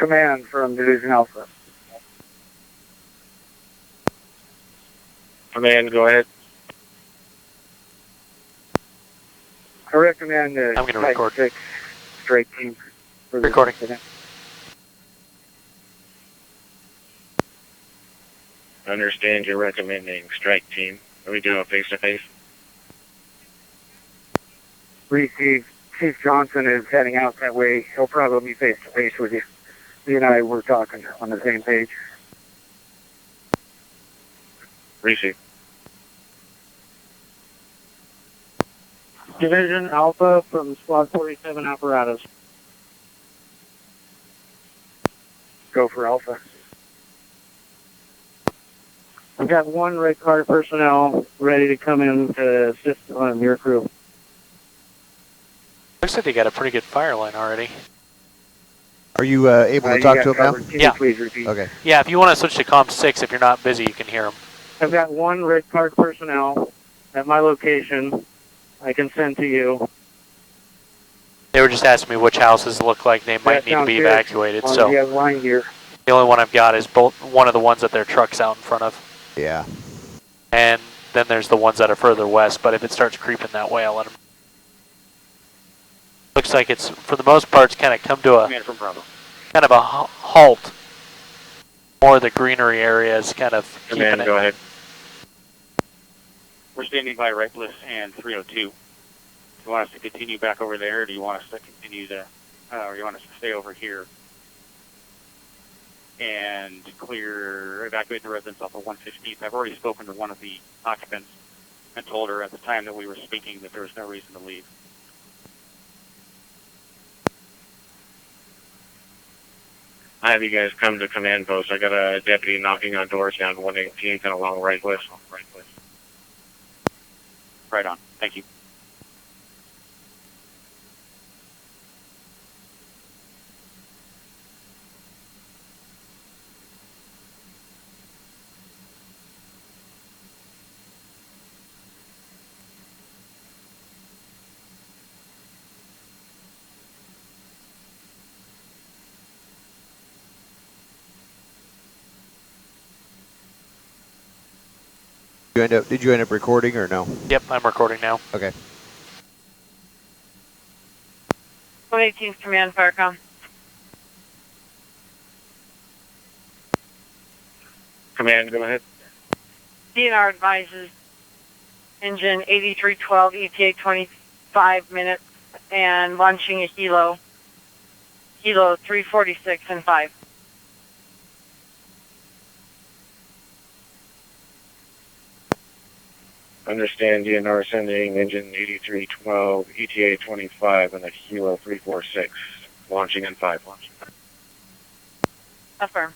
Command from Division Alpha. Command, go ahead. I recommend I'm going to record. 6 strike team for this Recording. incident. Understand you're recommending strike team. Are we doing face-to-face? Received. Chief Johnson is heading out that way. He'll probably be face-to-face with you. He and I were talking on the same page. Receive. Division Alpha from Squad 47 Apparatus. Go for Alpha. I've got 1 red card personnel ready to come in to assist on your crew. Looks like they got a pretty good fire line already. Are you able to talk to him now? Can Yeah. you please repeat? Okay. Yeah, if you want to switch to comm 6, if you're not busy, you can hear them. I've got 1 red card personnel at my location I can send to you. They were just asking me which houses look like they might need to be evacuated, so You have line gear. the only one I've got is one of the ones that their truck's out in front of. Yeah. And then there's the ones that are further west, but if it starts creeping that way, I'll let them. Looks like it's, for the most part, it's kind of come to a Command from Bravo. kind of a halt. More of the greenery area is kind of keeping Command, it. go ahead. We're standing by Reckless and 302. Do you want us to continue back over there, or do you want us to continue to, or you want us to stay over here and evacuate the residents off of 115th? I've already spoken to one of the occupants and told her at the time that we were speaking that there was no reason to leave. I have you guys come to command post. I got a deputy knocking on doors down 118th and along Reckless. Right on. Thank you. Did you end up recording or no? Yep, I'm recording now. Okay. 118th Command, Firecom. Command, go ahead. DNR advises engine 8312, ETA 25 minutes, and launching a helo 346 and 5. Understand DNR sending engine 8312, ETA 25, and a Hilo 346. Launching in 5. Launching. Affirm.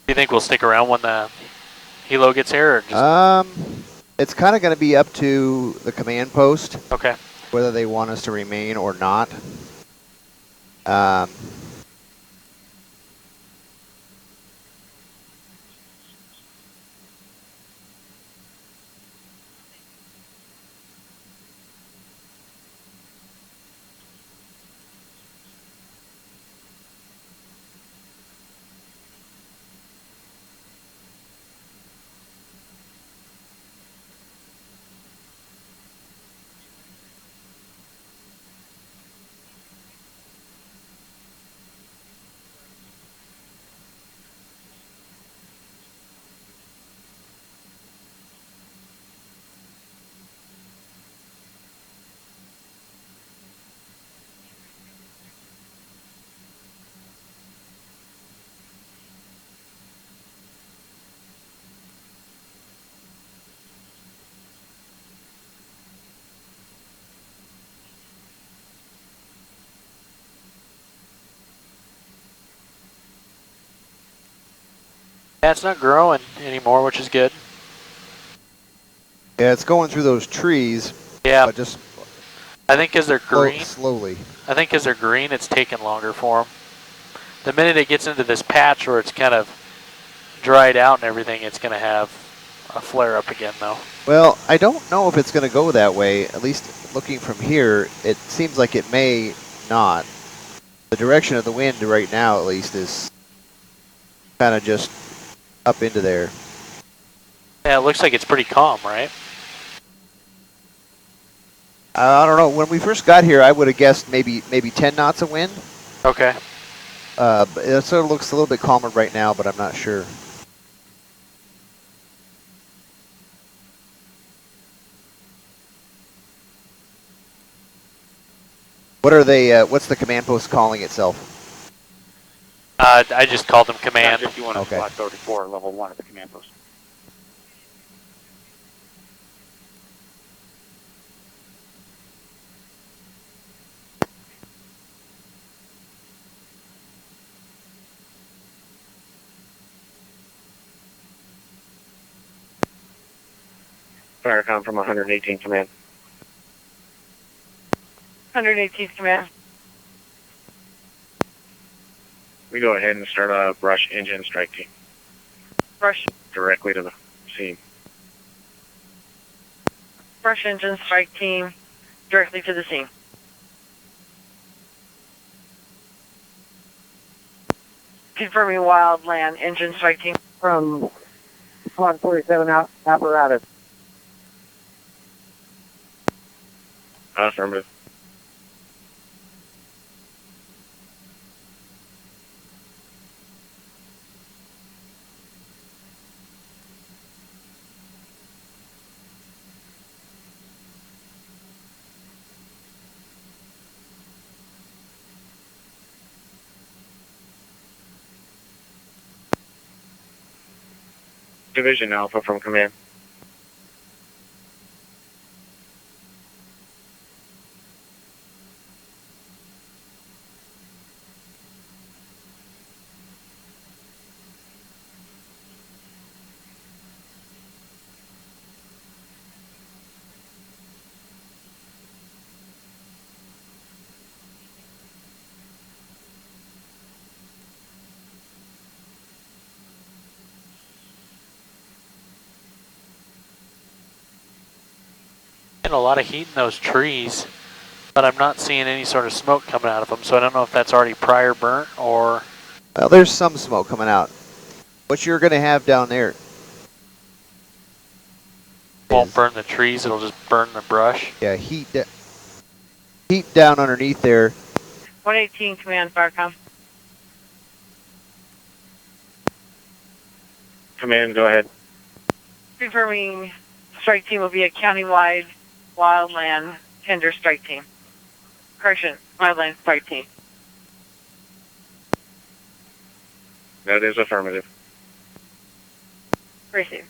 Do you think we'll stick around when the helo gets here, or just... It's kind of going to be up to the command post. Okay. Whether they want us to remain or not. Yeah, it's not growing anymore, which is good. Yeah, it's going through those trees. Yeah. But just I think because they're green. Slowly. I think because they're green, it's taking longer for them. The minute it gets into this patch where it's kind of dried out and everything, it's going to have a flare up again, though. Well, I don't know if it's going to go that way. At least looking from here, it seems like it may not. The direction of the wind right now, at least, is kind of just up into there. Yeah, it looks like it's pretty calm, right? I don't know. When we first got here, I would have guessed maybe 10 knots of wind. Okay. But it sort of looks a little bit calmer right now, but I'm not sure. What are they? What's the command post calling itself? I just called them command. 51 Okay. slot 34, level 1 at the command post. Firecom from 118 command. 118th command. We go ahead and start a brush engine strike team Brush directly to the scene. brush engine strike team directly to the scene. Confirming wildland engine strike team. From Squad 47 apparatus. Affirmative. Division Alpha from command. And a lot of heat in those trees, but I'm not seeing any sort of smoke coming out of them, so I don't know if that's already prior burnt or... Well, there's some smoke coming out. What you're going to have down there Won't burn the trees, it'll just burn the brush. Yeah, heat down underneath there. 118 command, Firecom. Command, go ahead. Confirming strike team will be a countywide wildland tender strike team. Correction, wildland strike team. That is affirmative. Receive.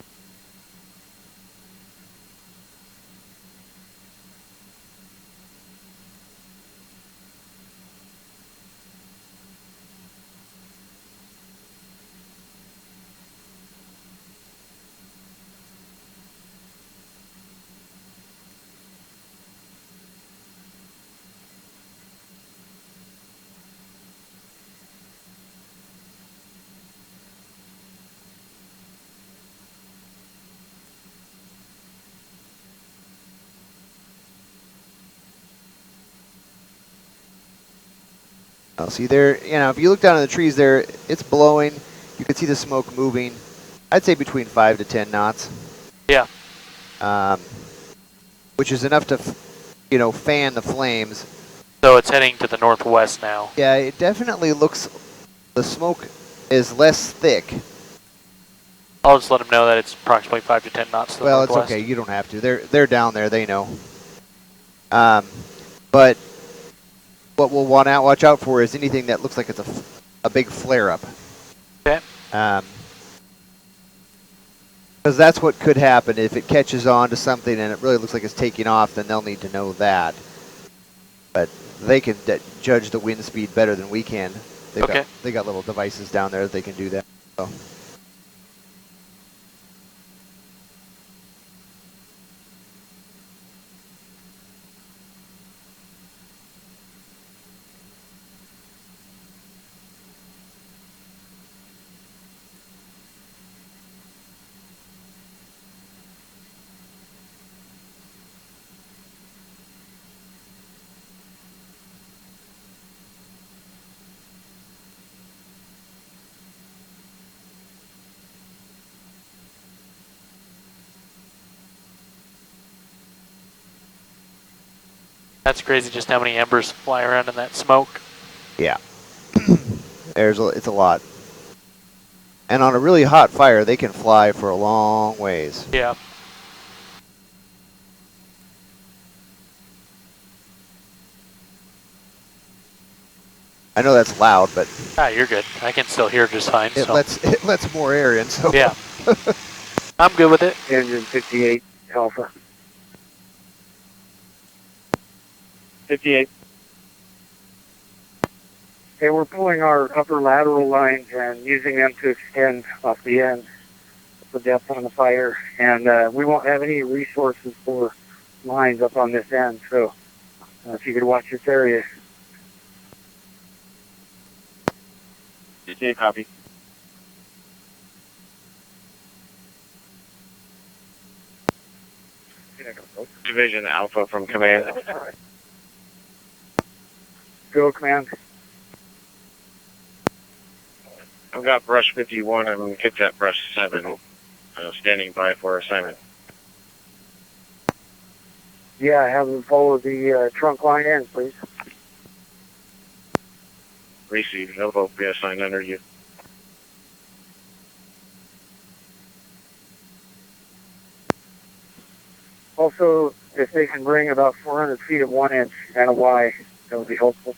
Oh, see there, if you look down in the trees there, it's blowing. You can see the smoke moving. I'd say between 5 to 10 knots. Yeah. Which is enough to, fan the flames. So it's heading to the northwest now. Yeah, it definitely looks, the smoke is less thick. I'll just let them know that it's approximately 5 to 10 knots to the Well, northwest. it's okay. You don't have to. They're down there. They know. But what we'll want to watch out for is anything that looks like it's a big flare-up. Okay. Because that's what could happen. If it catches on to something and it really looks like it's taking off, then they'll need to know that. But they can judge the wind speed better than we can. They got little devices down there that they can do that. So. That's crazy just how many embers fly around in that smoke. Yeah. It's a lot. And on a really hot fire, they can fly for a long ways. Yeah. I know that's loud, but Ah, you're good. I can still hear just fine. it So. lets more air in. So yeah. I'm good with it. Engine 58 Alpha. 58. Okay, we're pulling our upper lateral lines and using them to extend off the ends, the depth on the fire, and we won't have any resources for lines up on this end, so if you could watch this area. DTA copy. Division Alpha from command. Go, command. I've got brush 51 and hit that brush 7. Standing by for assignment. Yeah, have them follow the trunk line in, please. Receive. They'll both be assigned under you. Also, if they can bring about 400 feet of 1 inch and a Y, that would be helpful.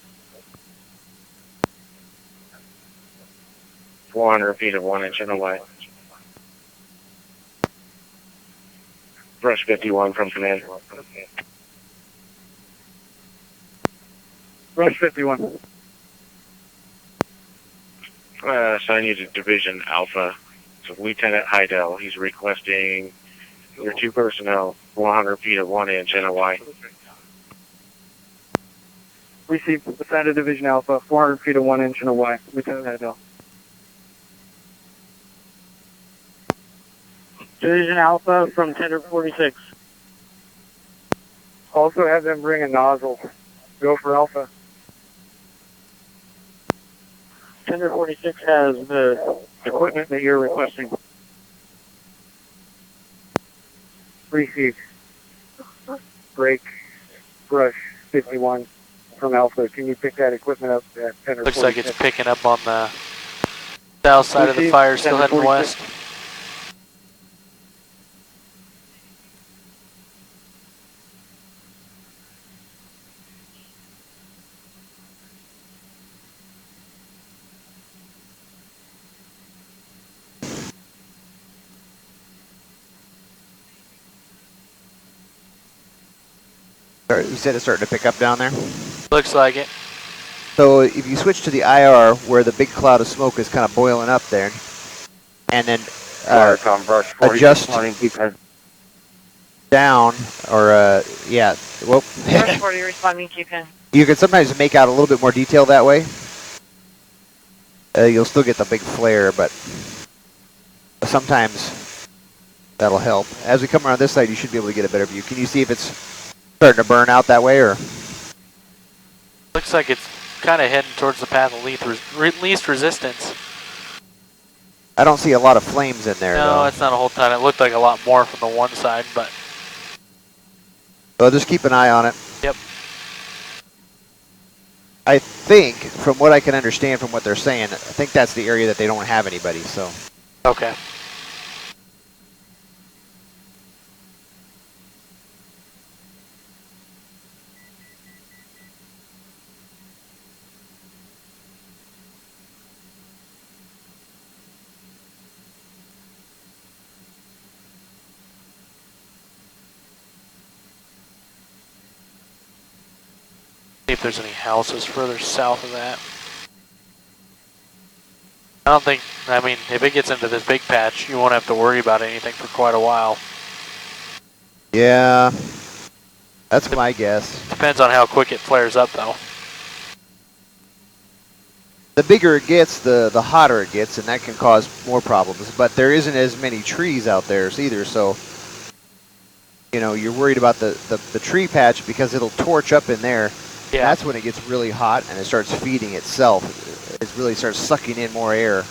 400 feet of 1 inch and away. Brush 51 from command. Brush 51. Assign you to Division Alpha. So Lieutenant Heidel, he's requesting your 2 personnel, 400 feet of 1 inch and away. Receive. Assigned to Division Alpha, 400 feet of 1 inch and a Y. Lieutenant Heidel. Division Alpha from Tender 46. Also have them bring a nozzle. Go for Alpha. Tender 46 has the equipment that you're requesting. Receive. Break. Brush 51 from Alpha. Can you pick that equipment up at 10 or Looks 46? like it's picking up on the south side of the fire, still heading west. you said it's starting to pick up down there. Looks like it. So if you switch to the IR, where the big cloud of smoke is kind of boiling up there, and then adjust down, or yeah, well, Brush 40 responding, keep in. you can sometimes make out a little bit more detail that way. You'll still get the big flare, but sometimes that'll help. As we come around this side, you should be able to get a better view. Can you see if it's starting to burn out that way, or? Looks like it's kind of heading towards the path of least resistance. I don't see a lot of flames in there, No, though. it's not a whole ton. It looked like a lot more from the one side, but... So just keep an eye on it. Yep. I think, from what I can understand from what they're saying, I think that's the area that they don't have anybody, so. Okay. See if there's any houses further south of that. I don't think, I mean, if it gets into this big patch, you won't have to worry about anything for quite a while. Yeah, that's my guess. Depends on how quick it flares up, though. The bigger it gets, the hotter it gets, and that can cause more problems. But there isn't as many trees out there either, so you know, you're worried about the tree patch because it'll torch up in there. Yeah. That's when it gets really hot and it starts feeding itself. It really starts sucking in more air.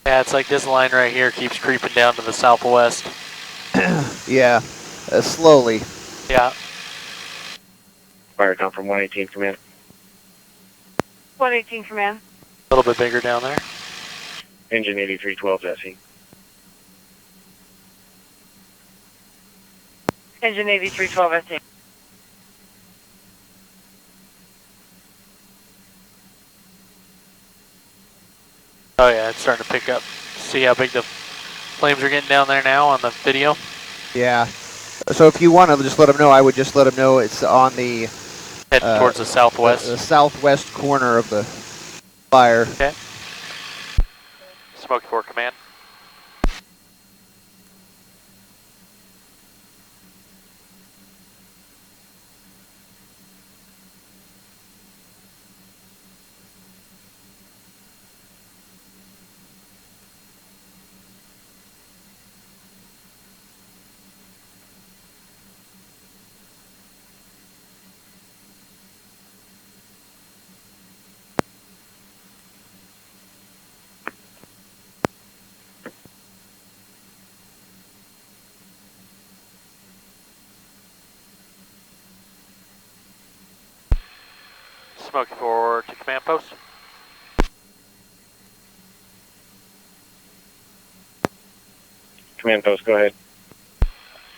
Yeah, it's like this line right here keeps creeping down to the southwest. Yeah, slowly. Yeah. Fire count from 118, command. 118 command. A little bit bigger down there. Engine 8312 SE. Engine 8312 SE. Oh yeah, it's starting to pick up. See how big the flames are getting down there now on the video? Yeah. So if you want to just let them know, I would just let them know it's on the Heading towards the southwest. The southwest corner of the fire. Okay. Smoky 4 command. Smoky 4 to command post. Command post, go ahead.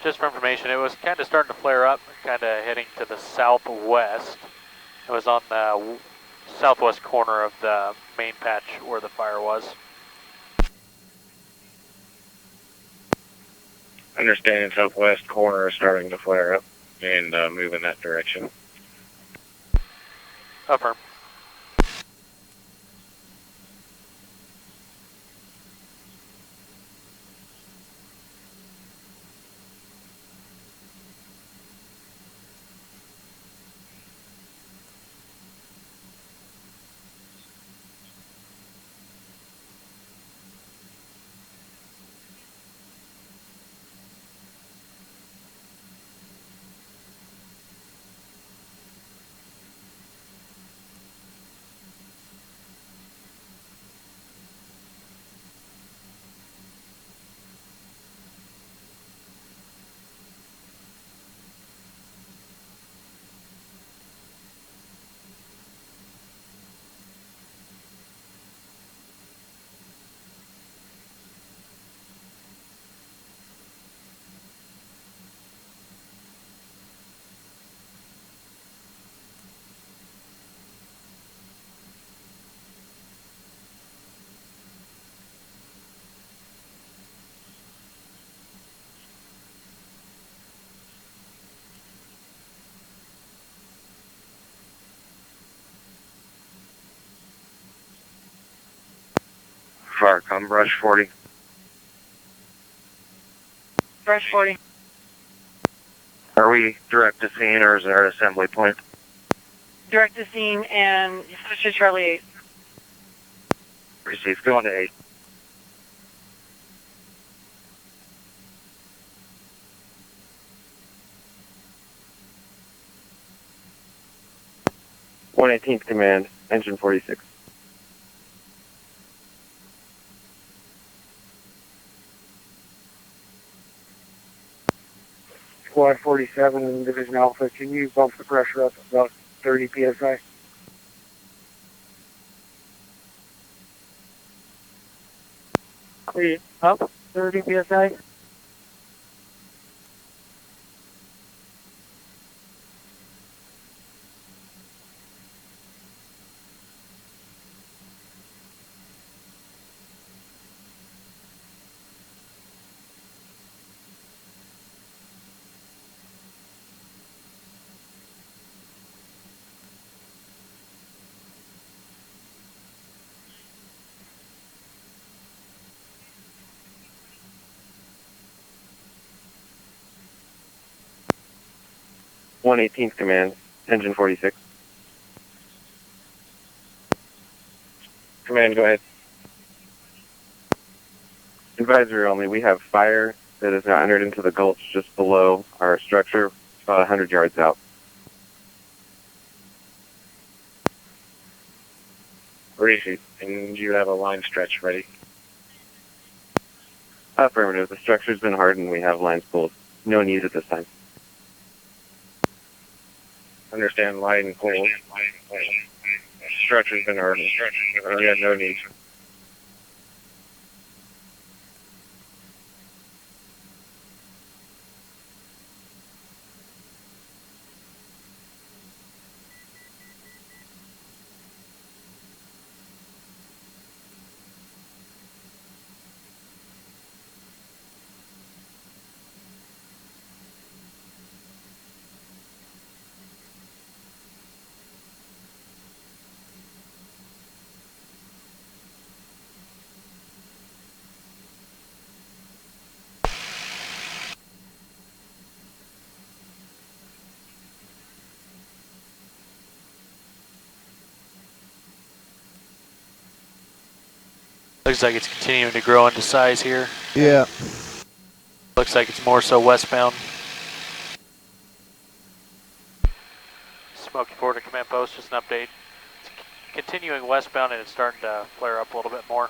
Just for information, it was kind of starting to flare up, kind of heading to the southwest. It was on the southwest corner of the main patch where the fire was. Understanding southwest corner is starting to flare up and move in that direction. Affirm. Fire come, brush 40. Brush 40. Are we direct to scene or is there an assembly point? Direct to scene and switch to Charlie 8. Received, go on to 8. (118th command), engine 46. Squad 47, Division Alpha, can you bump the pressure up about 30 psi? Please, up 30 psi. (118th command), engine 46. Command, go ahead. Advisory only, we have fire that has now entered into the gulch just below our structure, about 100 yards out. Receive, and you have a line stretch ready. Affirmative. The structure's been hardened. We have lines pulled. No need at this time. Understand, line pulled. Structure's been hardened. Yeah, no need. Looks like it's continuing to grow into size here. Yeah. Looks like it's more so westbound. Smoky 4 to command post, just an update. It's continuing westbound and it's starting to flare up a little bit more.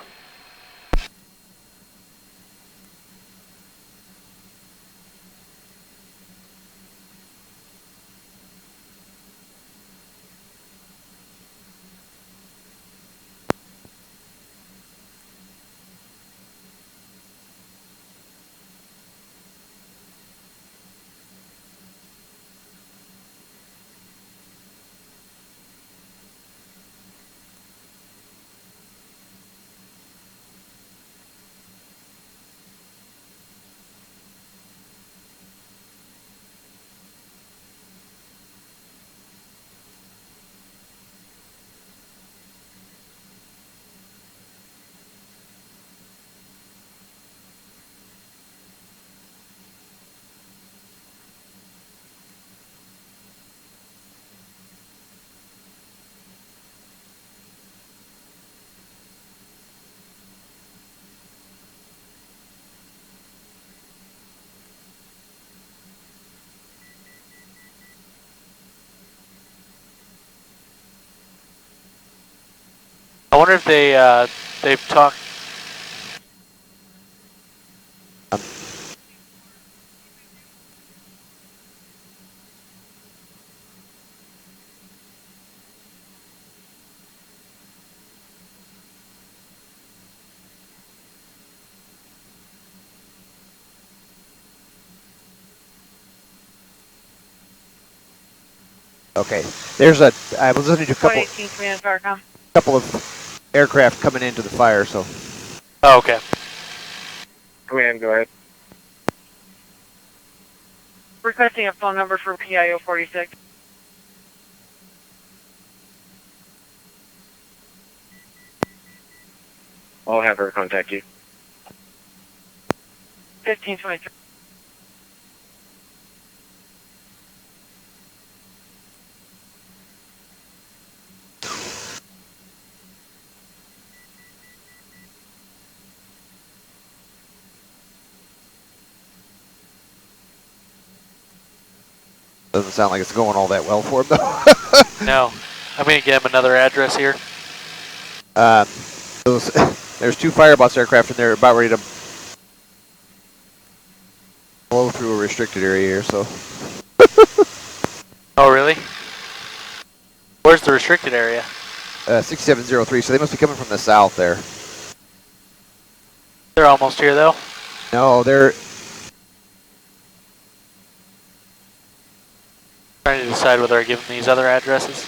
I wonder if they've talked. Okay. I was listening to a couple of aircraft coming into the fire, so. Oh, okay. Command, go ahead. Requesting a phone number for PIO 46. I'll have her contact you. 1523. Doesn't sound like it's going all that well for him, though. No. I'm going to get him another address here. There's 2 Firebots aircraft, and they're about ready to blow through a restricted area here, so. Oh, really? Where's the restricted area? 6703, so they must be coming from the south there. They're almost here, though. No, they're... Trying to decide whether I give them these other addresses.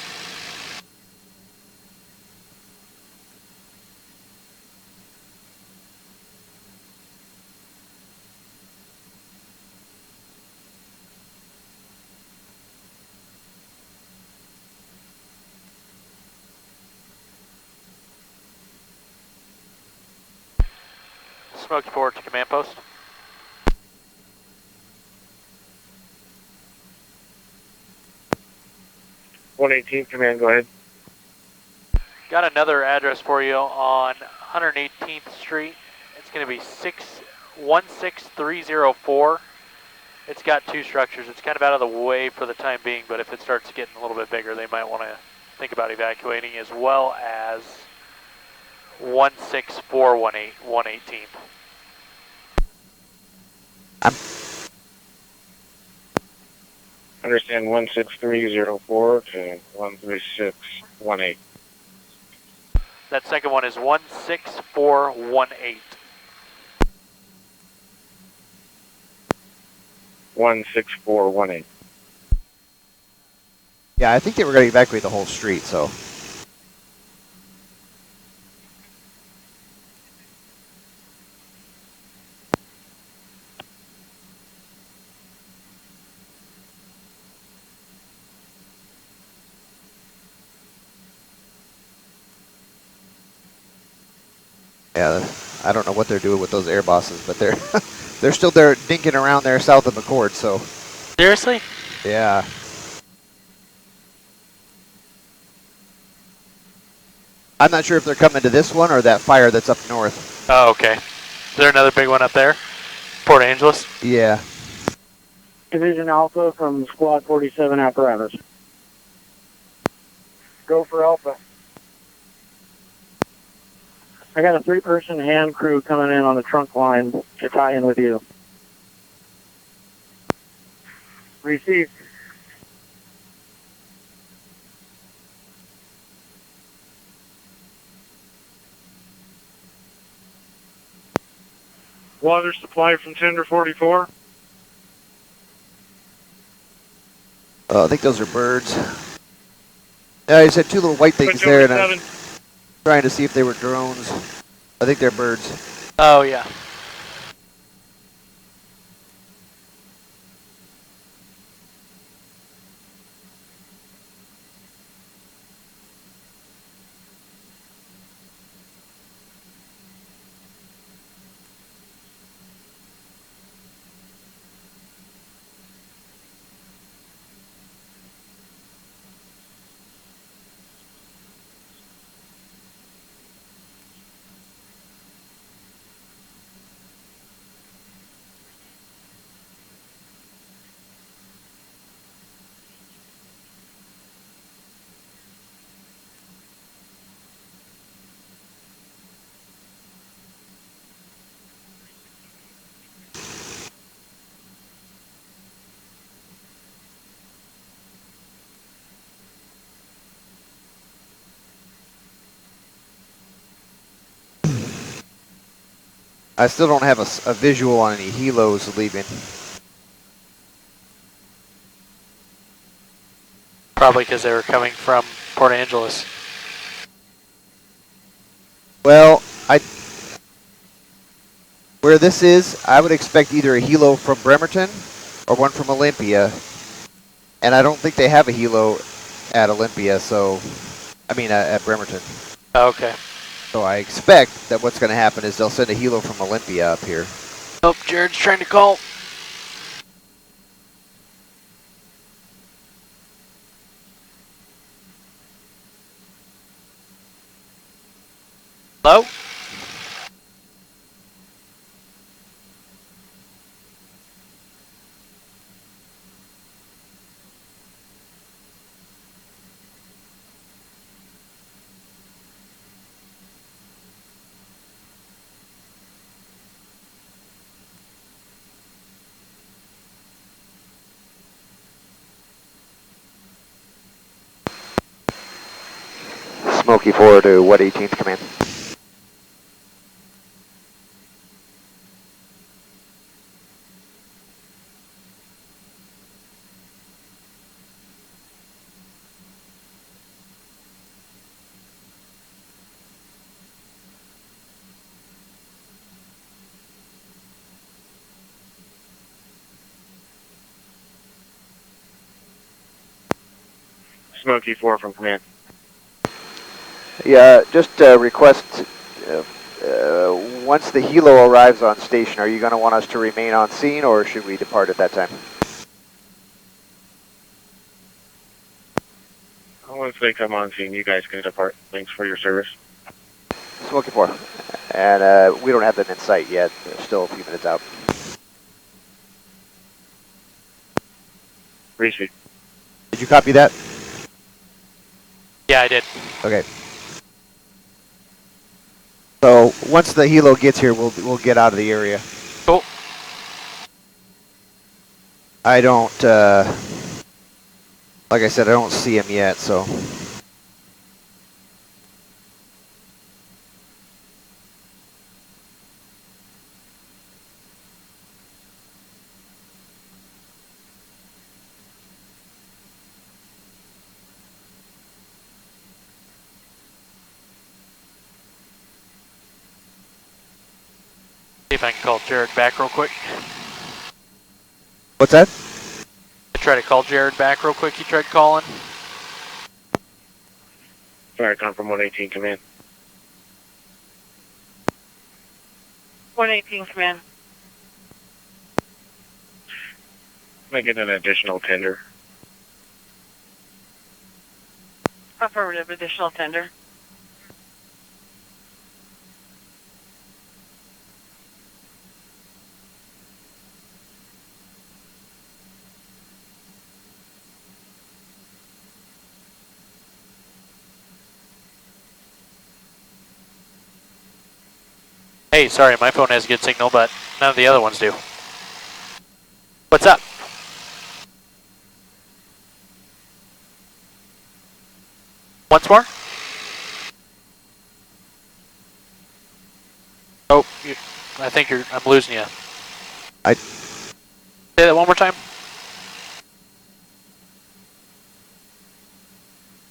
Smoky 4 to command post. .118, command, go ahead. Got another address for you on 118th Street. It's going to be 16304. It's got 2 structures. It's kind of out of the way for the time being, but if it starts getting a little bit bigger, they might want to think about evacuating, as well as 16418, 118th. Understand 16304 to 13618. That second one is 16418. 16418. Yeah, I think they were going to evacuate the whole street, so. Yeah, I don't know what they're doing with those air bosses, but they're they're still there dinking around there south of McCord, so. Seriously? Yeah. I'm not sure if they're coming to this one or that fire that's up north. Oh, okay. Is there another big one up there? Port Angeles? Yeah. Division Alpha from Squad 47 apparatus. Go for Alpha. I got a 3-person hand crew coming in on the trunk line to tie in with you. Received. Water supply from Tender 44. I think those are birds. Yeah, you said 2 little white things there, and I'm trying to see if they were drones. I think they're birds. Oh, yeah. I still don't have a visual on any helos leaving. Probably because they were coming from Port Angeles. Well, where this is, I would expect either a helo from Bremerton or one from Olympia. And I don't think they have a helo at Olympia, so, I mean at Bremerton. Okay. So I expect that what's going to happen is they'll send a helo from Olympia up here. Oh, Jared's trying to call. Hello? Smoky 4 to what 18th command? Smoky 4 from command. Yeah, just request, once the helo arrives on station, are you going to want us to remain on scene or should we depart at that time? Once they come on scene, you guys can depart. Thanks for your service. Smoky 4. And we don't have them in sight yet. They're still a few minutes out. Receive. Did you copy that? Yeah, I did. Okay. So once the helo gets here, we'll get out of the area. Cool. I don't, like I said, I don't see him yet, so. See if I can call Jared back real quick. What's that? Try to call Jared back real quick. He tried calling. Sorry, come from 118, come in. 118, command. Make it an additional tender. Affirmative, additional tender. Hey, sorry, my phone has good signal, but none of the other ones do. What's up? Once more? Oh, I think I'm losing you. Say that one more time.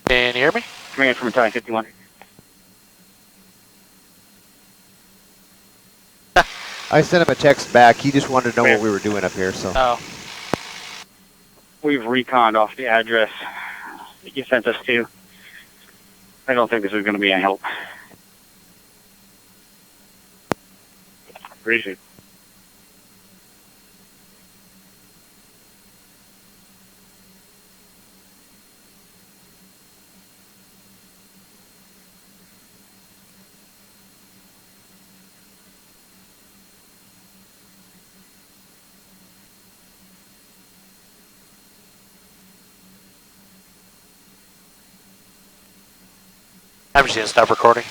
Can you hear me? Coming in from Battalion 51. I sent him a text back. He just wanted to know what we were doing up here, so. Oh. We've reconned off the address that you sent us to. I don't think this is going to be a help. Appreciate it. I'm just going to stop recording.